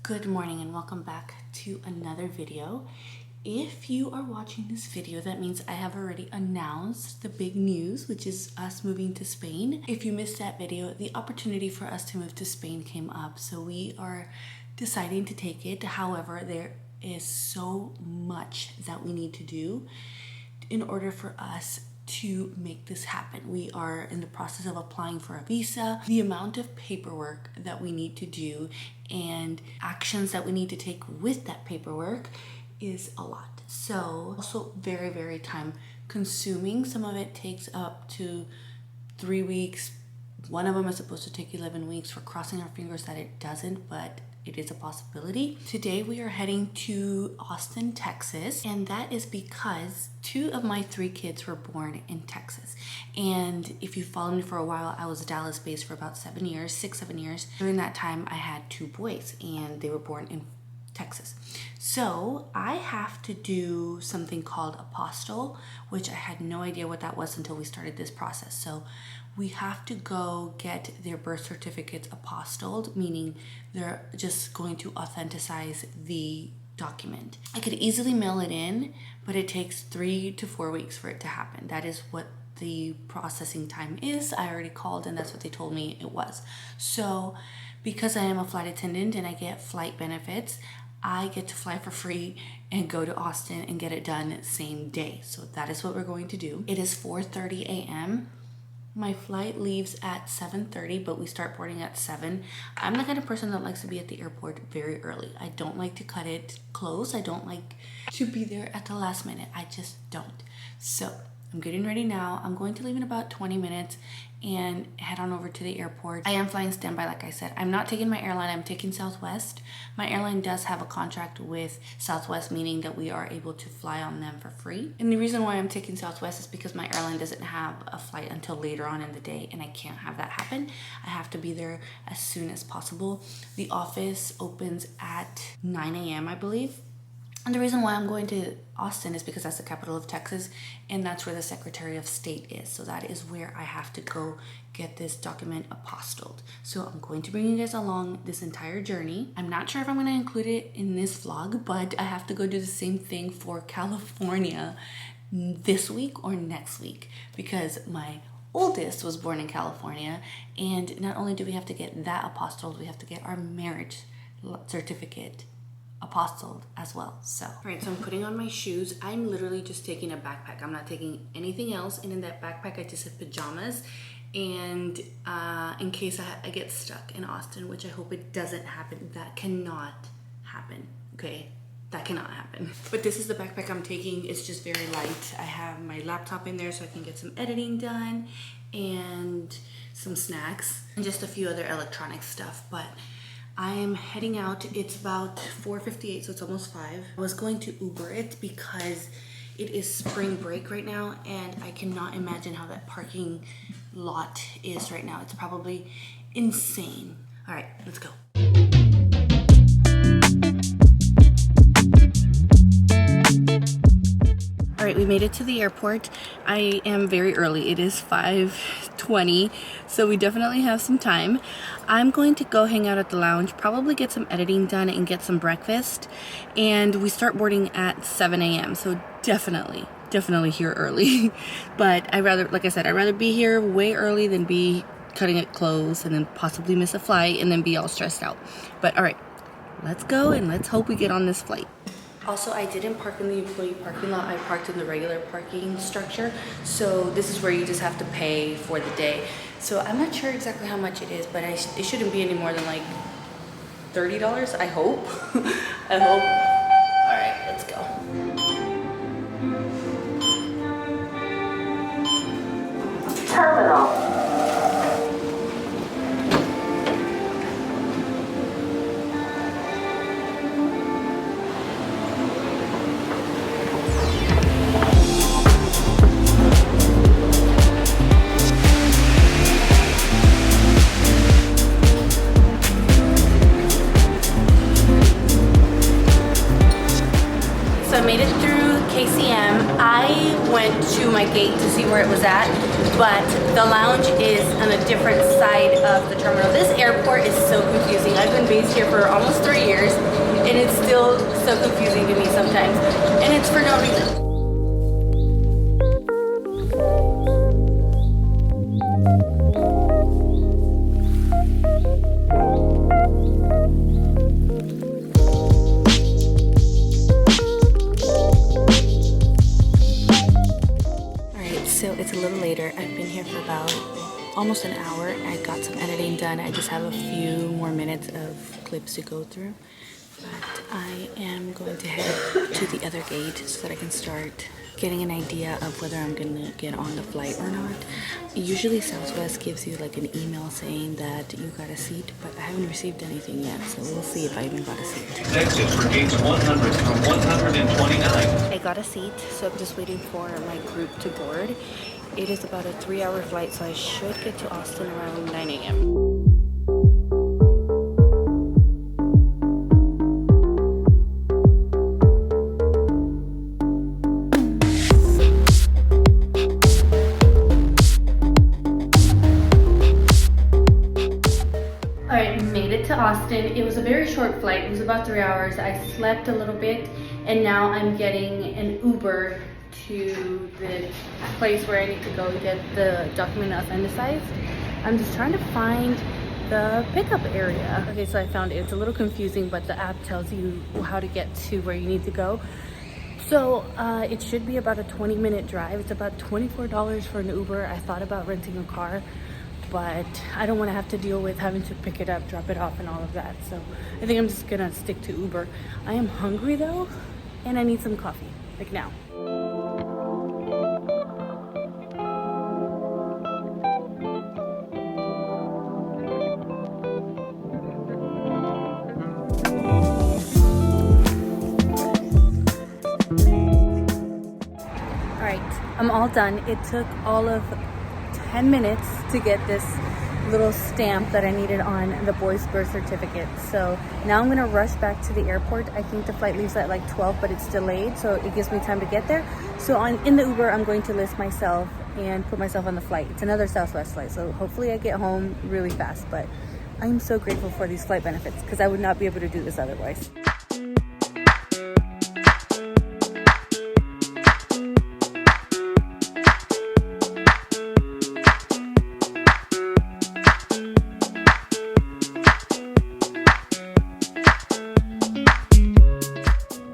Good morning and welcome back to another video. If you are watching this video, that means I have already announced the big news, which is us moving to Spain. If you missed that video, the opportunity for us to move to Spain came up, so we are deciding to take it. However, there is so much that we need to do in order for us to make this happen. We are in the process of applying for a visa. The amount of paperwork that we need to do and actions that we need to take with that paperwork is a lot. So also very, very time consuming. Some of it takes up to 3 weeks. One of them is supposed to take 11 weeks. We're crossing our fingers that it doesn't, but it is a possibility. Today we are heading to Austin, Texas, and that is because 2 of my 3 kids were born in Texas. And if you followed me for a while, I was Dallas based for about 7 years, 6-7 years. During that time, I had 2 boys and they were born in Texas. So I have to do something called apostille, which I had no idea what that was until we started this process. So we have to go get their birth certificates apostilled, meaning they're just going to authenticize the document. I could easily mail it in, but it takes 3 to 4 weeks for it to happen. That is what the processing time is. I already called and that's what they told me it was. So because I am a flight attendant and I get flight benefits, I get to fly for free and go to Austin and get it done same day. So that is what we're going to do. It is 4:30 a.m. My flight leaves at 7:30, but we start boarding at 7. I'm the kind of person that likes to be at the airport very early. I don't like to cut it close. I don't like to be there at the last minute. I just don't. So I'm getting ready now. I'm going to leave in about 20 minutes and head on over to the airport. I am flying standby, like I said. I'm not taking my airline, I'm taking Southwest. My airline does have a contract with Southwest, meaning that we are able to fly on them for free. And the reason why I'm taking Southwest is because my airline doesn't have a flight until later on in the day, and I can't have that happen. I have to be there as soon as possible. The office opens at 9 a.m., I believe. And the reason why I'm going to Austin is because that's the capital of Texas and that's where the Secretary of State is. So that is where I have to go get this document apostilled. So I'm going to bring you guys along this entire journey. I'm not sure if I'm going to include it in this vlog, but I have to go do the same thing for California this week or next week because my oldest was born in California, and not only do we have to get that apostilled, we have to get our marriage certificate apostilled as well. So all right, so I'm putting on my shoes. I'm literally just taking a backpack. I'm not taking anything else, and in that backpack I just have pajamas, and in case I get stuck in Austin, which I hope it doesn't happen. That cannot happen, okay? That cannot happen. But this is the backpack I'm taking. It's just very light. I have my laptop in there so I can get some editing done and some snacks and just a few other electronic stuff. But I am heading out. It's about 4:58, so it's almost 5. I was going to Uber it because it is spring break right now, and I cannot imagine how that parking lot is right now. It's probably insane. All right, let's go. All right, we made it to the airport. I am very early. It is 5:20, so we definitely have some time. I'm going to go hang out at the lounge, probably get some editing done and get some breakfast. And we start boarding at 7 a.m., so definitely here early. But like I said, I'd rather be here way early than be cutting it close and then possibly miss a flight and then be all stressed out. But all right, let's go and let's hope we get on this flight. Also, I didn't park in the employee parking lot. I parked in the regular parking structure. So this is where you just have to pay for the day. So I'm not sure exactly how much it is, but it shouldn't be any more than like $30, I hope. I hope. All right, let's go. Terminal. Made it through KCM. I went to my gate to see where it was at, but the lounge is on a different side of the terminal. This airport is so confusing. I've been based here for almost 3 years, and it's still so confusing to me sometimes, and it's for no reason. So it's a little later. I've been here for about almost an hour. I got some editing done. I just have a few more minutes of clips to go through. But I am going to head to the other gate so that I can start getting an idea of whether I'm gonna get on the flight or not. Usually Southwest gives you like an email saying that you got a seat, but I haven't received anything yet, so we'll see if I even got a seat. Exit for gates 100 through 129. I got a seat, so I'm just waiting for my group to board. It is about a 3-hour flight, so I should get to Austin around 9 a.m. Austin. It was a very short flight. It was about 3 hours. I slept a little bit, and now I'm getting an Uber to the place where I need to go get the document authenticized. I'm just trying to find the pickup area. Okay, so I found it. It's a little confusing, but the app tells you how to get to where you need to go. So it should be about a 20-minute drive. It's about $24 for an Uber. I thought about renting a car, but I don't want to have to deal with having to pick it up, drop it off, and all of that. So I think I'm just gonna stick to Uber. I am hungry though, and I need some coffee, like now. All right, I'm all done. It took all of 10 minutes to get this little stamp that I needed on the boy's birth certificate. So now I'm gonna rush back to the airport. I think the flight leaves at like 12, but it's delayed, so it gives me time to get there. So in the Uber, I'm going to list myself and put myself on the flight. It's another Southwest flight, so hopefully I get home really fast. But I'm so grateful for these flight benefits because I would not be able to do this otherwise.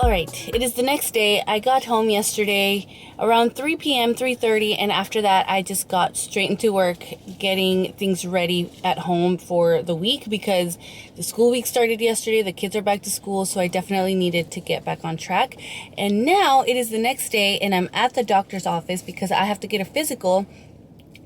Alright, it is the next day. I got home yesterday around 3 p.m., 3:30, and after that I just got straight into work getting things ready at home for the week because the school week started yesterday. The kids are back to school, so I definitely needed to get back on track. And now it is the next day and I'm at the doctor's office because I have to get a physical.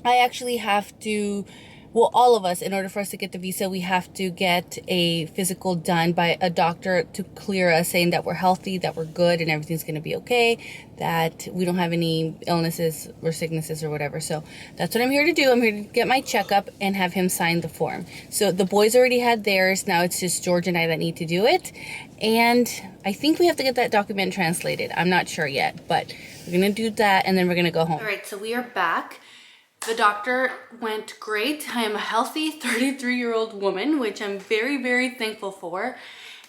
I actually have to, well, all of us, in order for us to get the visa, we have to get a physical done by a doctor to clear us, saying that we're healthy, that we're good, and everything's going to be okay, that we don't have any illnesses or sicknesses or whatever. So that's what I'm here to do. I'm here to get my checkup and have him sign the form. So the boys already had theirs. Now it's just George and I that need to do it. And I think we have to get that document translated. I'm not sure yet, but we're going to do that and then we're going to go home. All right, so we are back. The doctor went great. I am a healthy 33-year-old woman, which I'm very, very thankful for.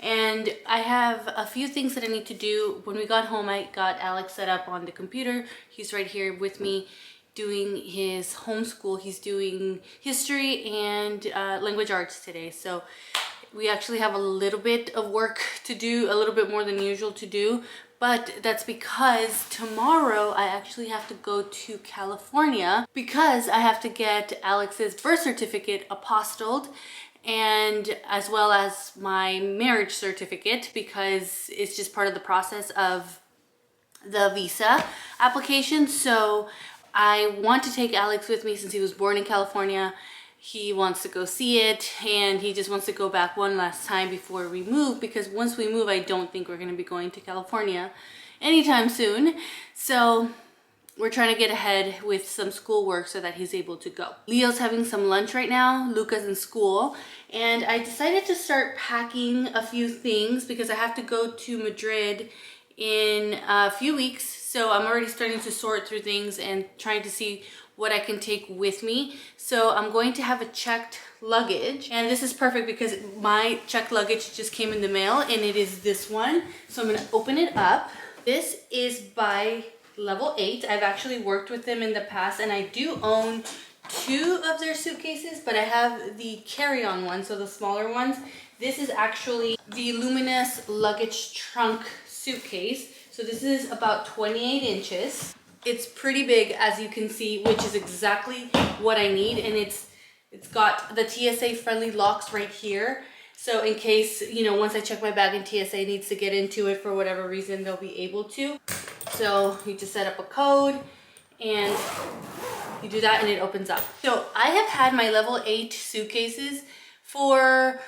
And I have a few things that I need to do. When we got home, I got Alex set up on the computer. He's right here with me doing his homeschool. He's doing history and language arts today. So we actually have a little bit of work to do, a little bit more than usual to do. But that's because tomorrow I actually have to go to California because I have to get Alex's birth certificate apostilled, and as well as my marriage certificate, because it's just part of the process of the visa application. So I want to take Alex with me since he was born in California. He wants to go see it, and he just wants to go back one last time before we move, because once we move, I don't think we're going to be going to California anytime soon. So we're trying to get ahead with some schoolwork so that he's able to go. Leo's having some lunch right now. Luca's in school, and I decided to start packing a few things because I have to go to Madrid in a few weeks. So I'm already starting to sort through things and trying to see what I can take with me. So I'm going to have a checked luggage, and this is perfect because my checked luggage just came in the mail and it is this one. So I'm gonna open it up. This is by Level 8. I've actually worked with them in the past, and I do own 2 of their suitcases, but I have the carry-on one, so the smaller ones. This is actually the luminous luggage trunk suitcase. So this is about 28 inches. It's pretty big, as you can see, which is exactly what I need. And it's got the TSA friendly locks right here. So in case, you know, once I check my bag and TSA needs to get into it for whatever reason, they'll be able to. So you just set up a code and you do that and it opens up. So I have had my level 8 suitcases for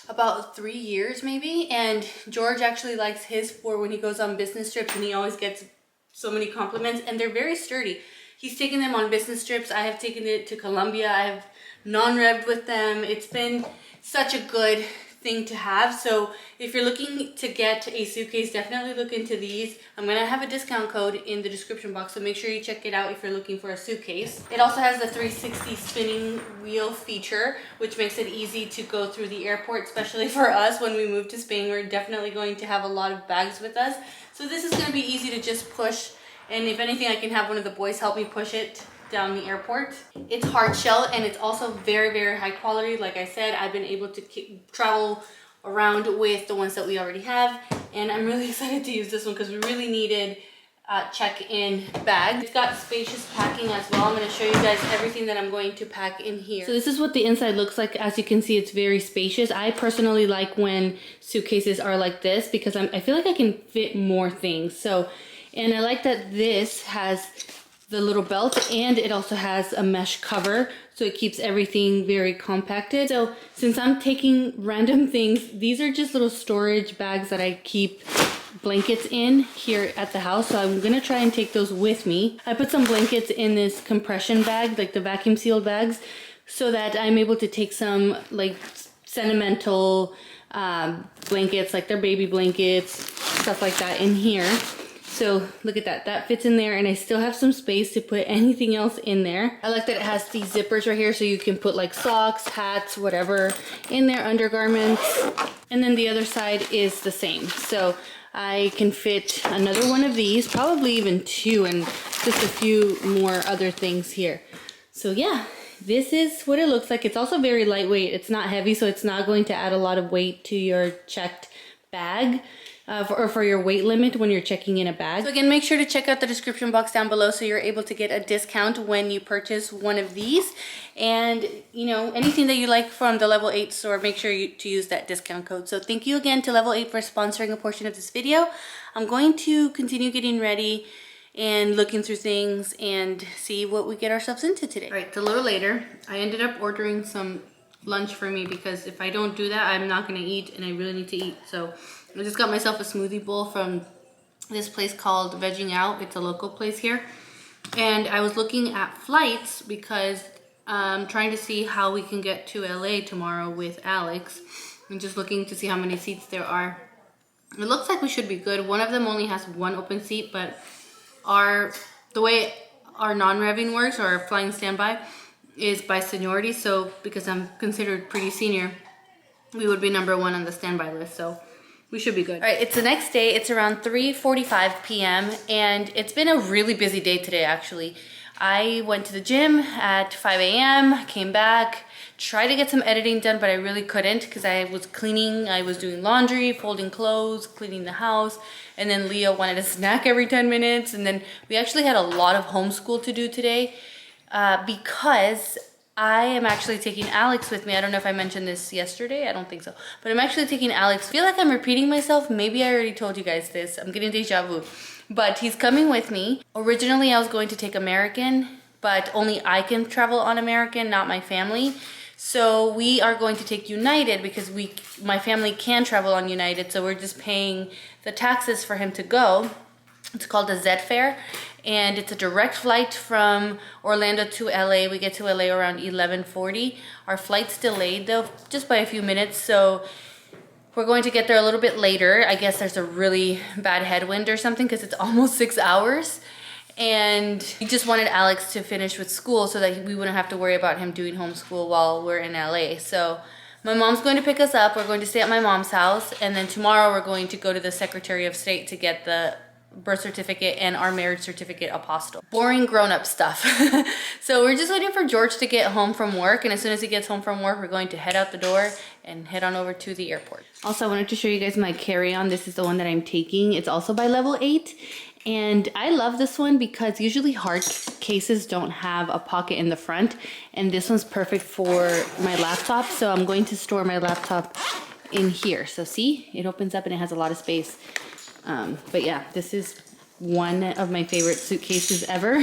about 3 years maybe, and George actually likes his for when he goes on business trips, and he always gets so many compliments, and they're very sturdy. He's taken them on business trips. I have taken it to Colombia. I have non-revved with them. It's been such a good thing to have. So if you're looking to get a suitcase, definitely look into these. I'm gonna have a discount code in the description box, so make sure you check it out if you're looking for a suitcase. It also has the 360 spinning wheel feature, which makes it easy to go through the airport, especially for us when we move to Spain. We're definitely going to have a lot of bags with us. So this is gonna be easy to just push, and if anything, I can have one of the boys help me push it down the airport. It's hard shell, and it's also very, very high quality. Like I said, I've been able to travel around with the ones that we already have, and I'm really excited to use this one because we really needed check-in bag. It's got spacious packing as well. I'm going to show you guys everything that I'm going to pack in here. So this is what the inside looks like. As you can see, it's very spacious. I personally like when suitcases are like this because I feel like I can fit more things. So, and I like that this has the little belt, and it also has a mesh cover, so it keeps everything very compacted. So since I'm taking random things, these are just little storage bags that I keep blankets in here at the house, so I'm gonna try and take those with me. I put some blankets in this compression bag, like the vacuum sealed bags, so that I'm able to take some like sentimental blankets, like their baby blankets, stuff like that in here. So look at that, that fits in there, and I still have some space to put anything else in there. I like that it has these zippers right here, so you can put like socks, hats, whatever in there, undergarments. And then the other side is the same. So I can fit another one of these, probably even 2, and just a few more other things here. So yeah, this is what it looks like. It's also very lightweight. It's not heavy, so it's not going to add a lot of weight to your checked bag. Or for your weight limit when you're checking in a bag. So again, make sure to check out the description box down below so you're able to get a discount when you purchase one of these. And you know, anything that you like from the Level 8 store, make sure to use that discount code. So thank you again to Level 8 for sponsoring a portion of this video. I'm going to continue getting ready and looking through things and see what we get ourselves into today. All right, a little later, I ended up ordering some lunch for me because if I don't do that, I'm not gonna eat, and I really need to eat. So I just got myself a smoothie bowl from this place called Vegging Out. It's a local place here. And I was looking at flights because I'm trying to see how we can get to LA tomorrow with Alex. I'm just looking to see how many seats there are. It looks like we should be good. One of them only has 1 open seat, but the way our non-revving works, or our flying standby, is by seniority. So because I'm considered pretty senior, we would be #1 on the standby list. So we should be good. All right, it's the next day. It's around 3:45 p.m. and it's been a really busy day today, actually. I went to the gym at 5 a.m., came back, tried to get some editing done, but I really couldn't because I was cleaning, I was doing laundry, folding clothes, cleaning the house, and then Leo wanted a snack every 10 minutes. And then we actually had a lot of homeschool to do today because I am actually taking Alex with me. I don't know if I mentioned this yesterday. I don't think so. But I'm actually taking Alex. I feel like I'm repeating myself. Maybe I already told you guys this. I'm getting deja vu. But he's coming with me. Originally, I was going to take American, but only I can travel on American, not my family. So we are going to take United because my family can travel on United. So we're just paying the taxes for him to go. It's called a Z fare, and it's a direct flight from Orlando to LA. We get to LA around 11:40. Our flight's delayed though, just by a few minutes. So we're going to get there a little bit later. I guess there's a really bad headwind or something because it's almost 6 hours. And we just wanted Alex to finish with school so that we wouldn't have to worry about him doing homeschool while we're in LA. So my mom's going to pick us up. We're going to stay at my mom's house. And then tomorrow we're going to go to the Secretary of State to get the birth certificate and our marriage certificate apostille. Boring grown-up stuff. So we're just waiting for George to get home from work, and as soon as he gets home from work, we're going to head out the door and head on over to the airport. Also, I wanted to show you guys my carry-on. This is the one that I'm taking. It's also by Level 8, and I love this one because usually hard cases don't have a pocket in the front, and this one's perfect for my laptop. So I'm going to store my laptop in here. So see, it opens up and it has a lot of space. But yeah, this is one of my favorite suitcases ever.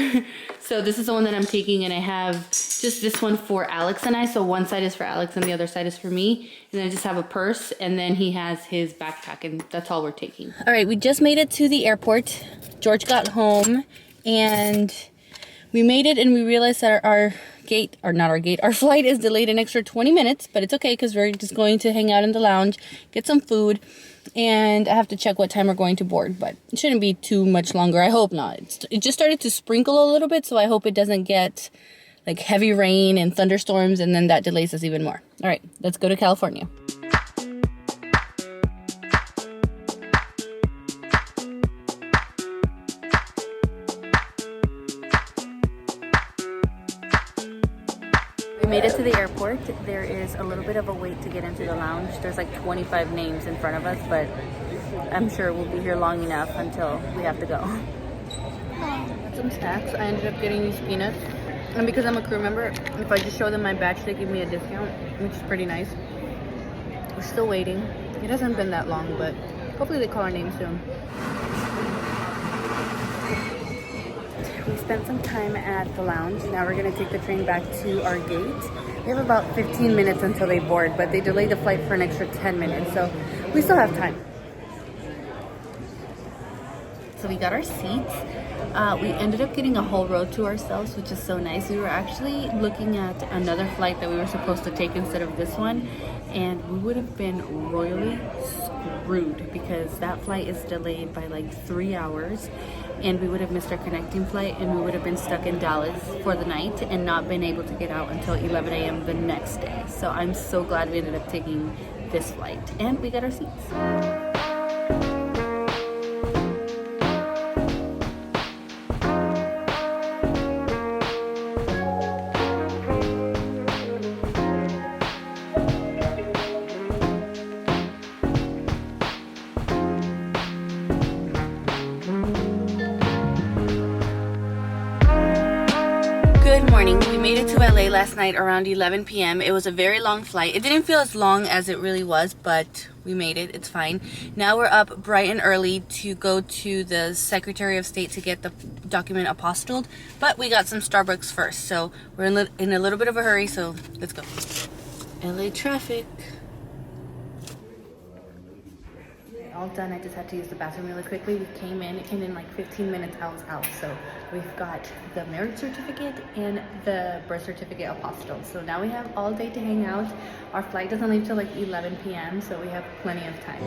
So this is the one that I'm taking, and I have just this one for Alex and I. So one side is for Alex and the other side is for me. And then I just have a purse, and then he has his backpack, and that's all we're taking. All right, we just made it to the airport. George got home, and we made it, and we realized that our flight is delayed an extra 20 minutes, but it's okay because we're just going to hang out in the lounge, get some food, and I have to check what time we're going to board, but it shouldn't be too much longer. I hope not. It just started to sprinkle a little bit, so I hope it doesn't get like heavy rain and thunderstorms, and then that delays us even more. All right, let's go to California. We made it to the airport. There is a little bit of a wait to get into the lounge. There's like 25 names in front of us, but I'm sure we'll be here long enough until we have to go. Got some snacks. I ended up getting these peanuts. And because I'm a crew member, if I just show them my badge, they give me a discount, which is pretty nice. We're still waiting. It hasn't been that long, but hopefully they call our name soon. We spent some time at the lounge. Now we're gonna take the train back to our gate. We have about 15 minutes until they board, but they delayed the flight for an extra 10 minutes, so we still have time. So we got our seats. We ended up getting a whole row to ourselves, which is so nice. We were actually looking at another flight that we were supposed to take instead of this one, and we would have been royally screwed because that flight is delayed by like 3 hours, and we would have missed our connecting flight, and we would have been stuck in Dallas for the night and not been able to get out until 11 a.m. the next day. So I'm so glad we ended up taking this flight, and we got our seats. Good morning. We made it to LA last night around 11 p.m. It was a very long flight. It didn't feel as long as it really was, but we made it. It's fine. Now we're up bright and early to go to the Secretary of State to get the document apostilled, but we got some Starbucks first, so we're in a little bit of a hurry, so let's go. LA traffic. All done. I just had to use the bathroom really quickly. We came in. It came in like 15 minutes. I was out. So we've got the marriage certificate and the birth certificate apostille. So now we have all day to hang out. Our flight doesn't leave till like 11 p.m. So we have plenty of time.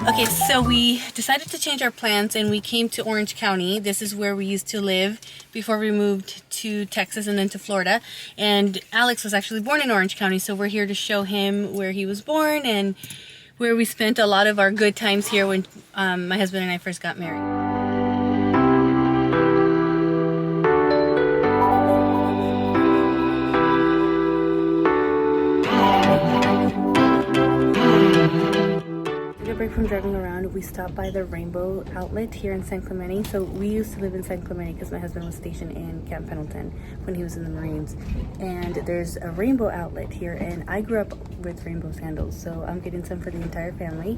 Okay, so we decided to change our plans and we came to Orange County. This is where we used to live before we moved to Texas and then to Florida. And Alex was actually born in Orange County, so we're here to show him where he was born and where we spent a lot of our good times here when my husband and I first got married. Break from driving around, we stopped by the Rainbow Outlet here in San Clemente. So we used to live in San Clemente because my husband was stationed in Camp Pendleton when he was in the Marines. And there's a Rainbow Outlet here, and I grew up with rainbow sandals, so I'm getting some for the entire family.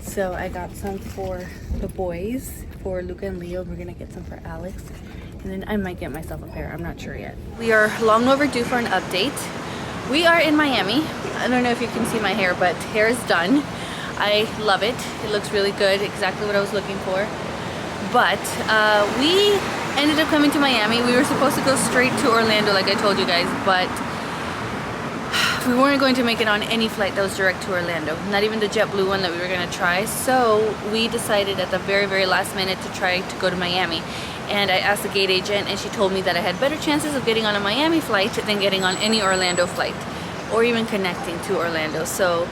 So I got some for the boys, for Luca and Leo. We're gonna get some for Alex, and then I might get myself a pair. I'm not sure yet. We are long overdue for an update. We are in Miami. I don't know if you can see my hair, but hair is done. I love it. It looks really good, exactly what I was looking for. But we ended up coming to Miami. We were supposed to go straight to Orlando like I told you guys, but we weren't going to make it on any flight that was direct to Orlando, not even the JetBlue one that we were going to try. So we decided at the very, very last minute to try to go to Miami. And I asked the gate agent, and she told me that I had better chances of getting on a Miami flight than getting on any Orlando flight, or even connecting to Orlando. So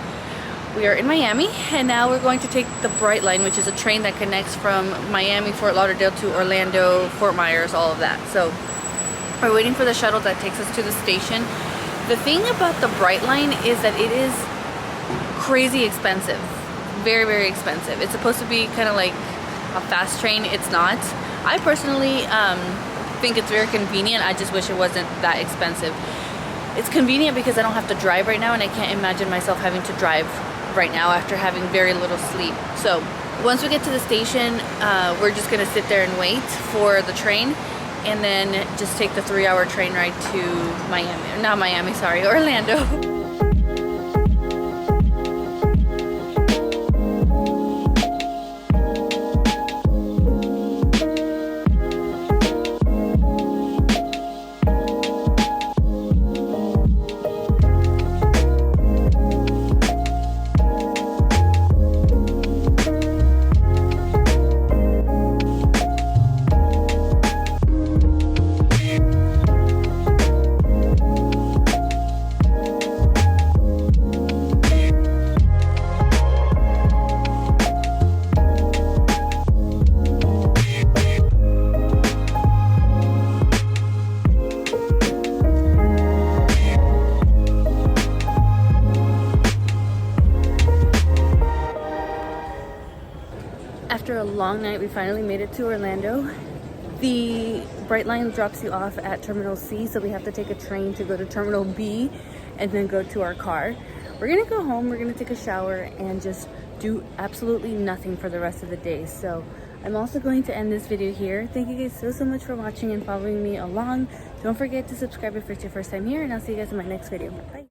we are in Miami, and now we're going to take the Bright Line, which is a train that connects from Miami, Fort Lauderdale to Orlando, Fort Myers, all of that. So we're waiting for the shuttle that takes us to the station. The thing about the Bright Line is that it is crazy expensive. Very, very expensive. It's supposed to be kind of like a fast train. It's not. I personally think it's very convenient. I just wish it wasn't that expensive. It's convenient because I don't have to drive right now, and I can't imagine myself having to drive right now after having very little sleep. So once we get to the station, we're just gonna sit there and wait for the train, and then just take the 3-hour train ride to Miami. Not Miami, sorry, Orlando. After a long night, we finally made it to Orlando. The Bright Line drops you off at Terminal C, so we have to take a train to go to Terminal B and then go to our car. We're gonna go home, we're gonna take a shower, and just do absolutely nothing for the rest of the day. So I'm also going to end this video here. Thank you guys so much for watching and following me along. Don't forget to subscribe if it's your first time here, and I'll see you guys in my next video. Bye.